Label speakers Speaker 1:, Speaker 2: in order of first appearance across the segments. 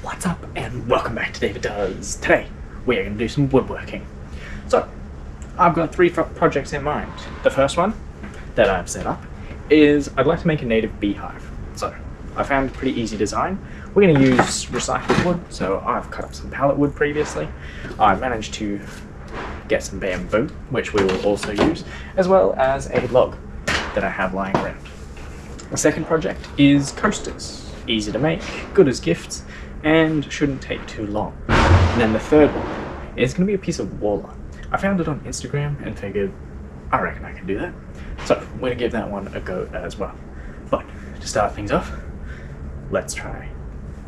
Speaker 1: What's up and welcome back to David Does. Today we are going to do some woodworking. So I've got three projects in mind. The first one that I've set up is I'd like to make a native beehive. So I found a pretty easy design. We're going to use recycled wood, so I've cut up some pallet wood previously. I managed to get some bamboo, which we will also use, as well as a log that I have lying around. The second project is coasters. Easy to make, good as gifts, and shouldn't take too long. And then the third one is going to be a piece of wall art. I found it on Instagram and figured, I reckon I can do that. So we're going to give that one a go as well. But to start things off, let's try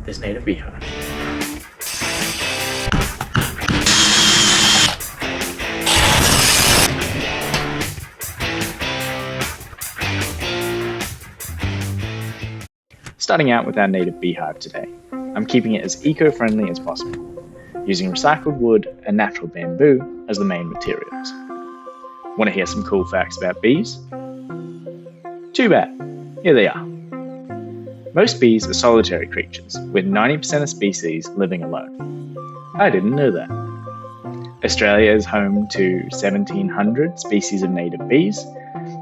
Speaker 1: this native beehive. Starting out with our native beehive today, I'm keeping it as eco-friendly as possible, using recycled wood and natural bamboo as the main materials. Want to hear some cool facts about bees? Too bad, here they are. Most bees are solitary creatures, with 90% of species living alone. I didn't know that. Australia is home to 1,700 species of native bees,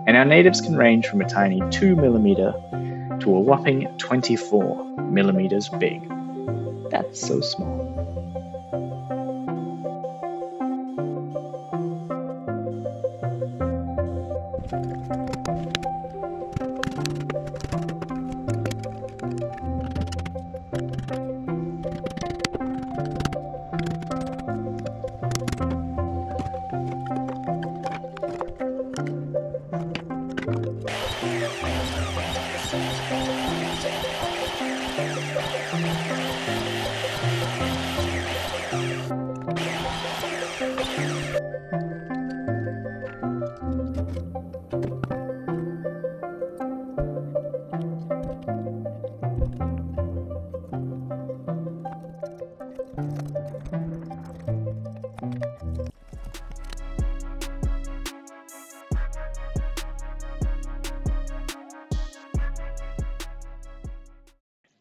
Speaker 1: and our natives can range from a tiny 2mm to a whopping 24mm big. That's so small.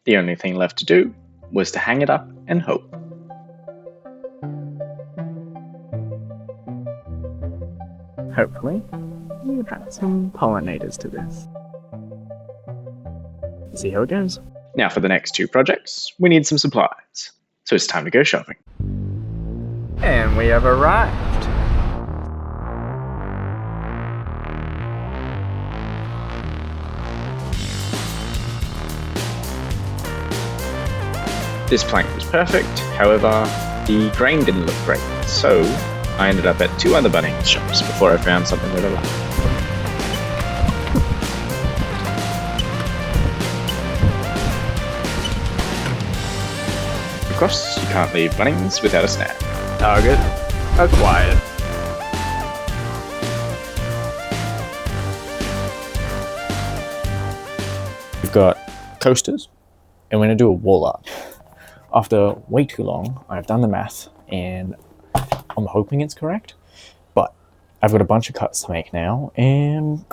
Speaker 1: The only thing left to do was to hang it up and hope. Hopefully, you add some pollinators to this. See how it goes. Now for the next two projects, we need some supplies. So it's time to go shopping. And we have arrived. This plank was perfect, however, the grain didn't look great, so I ended up at two other Bunnings shops before I found something that I liked. Of course, you can't leave Bunnings without a snack. Target acquired. We've got coasters, and we're going to do a wall art. After way too long, I've done the math, and I'm hoping it's correct, but I've got a bunch of cuts to make now, and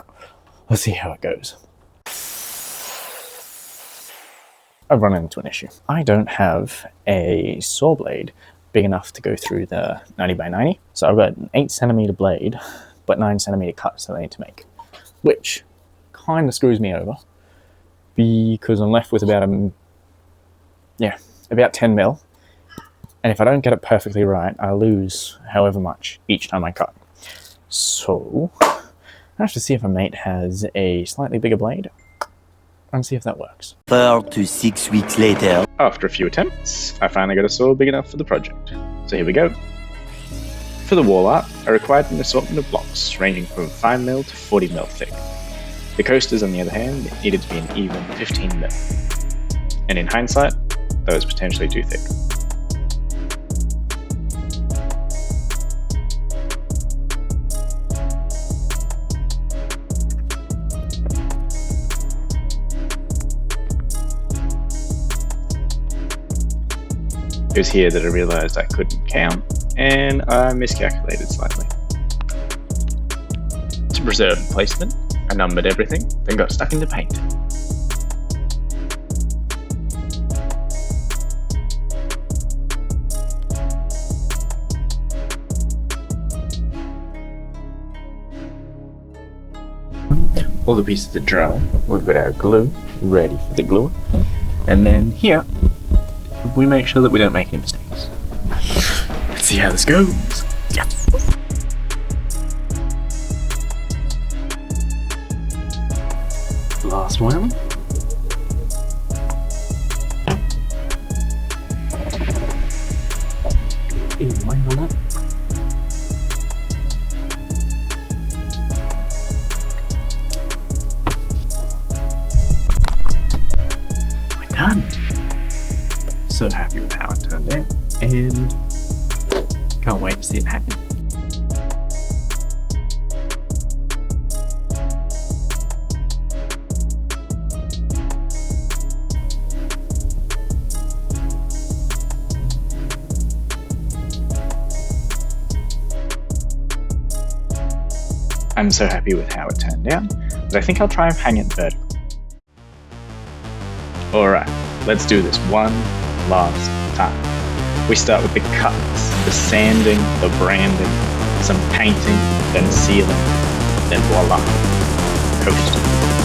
Speaker 1: let's see how it goes. I've run into an issue. I don't have a saw blade big enough to go through the 90x90, so I've got an 8cm blade, but 9cm cuts that I need to make, which kind of screws me over, because I'm left with about 10 mil, and if I don't get it perfectly right, I lose however much each time I cut. So I have to see if a mate has a slightly bigger blade and see if that works.
Speaker 2: 4 to 6 weeks later.
Speaker 1: After a few attempts, I finally got a saw big enough for the project. So here we go. For the wall art, I required an assortment of blocks ranging from 5mm to 40mm thick. The coasters, on the other hand, needed to be an even 15mm. And in hindsight, that was potentially too thick. It was here that I realised I couldn't count, and I miscalculated slightly. To preserve placement, I numbered everything, then got stuck into paint. all the pieces are dry. We've got our glue ready for the glue. And then here, we make sure that we don't make any mistakes. Let's see how this goes. Yeah. Last one. Why not? We're done. So happy with how it turned out, and can't wait to see it happen. I'm so happy with how it turned out, but I think I'll try and hang it vertical. Alright, let's do this one last time. We start with the cuts, the sanding, the branding, some painting, then sealing, then voila, coasting.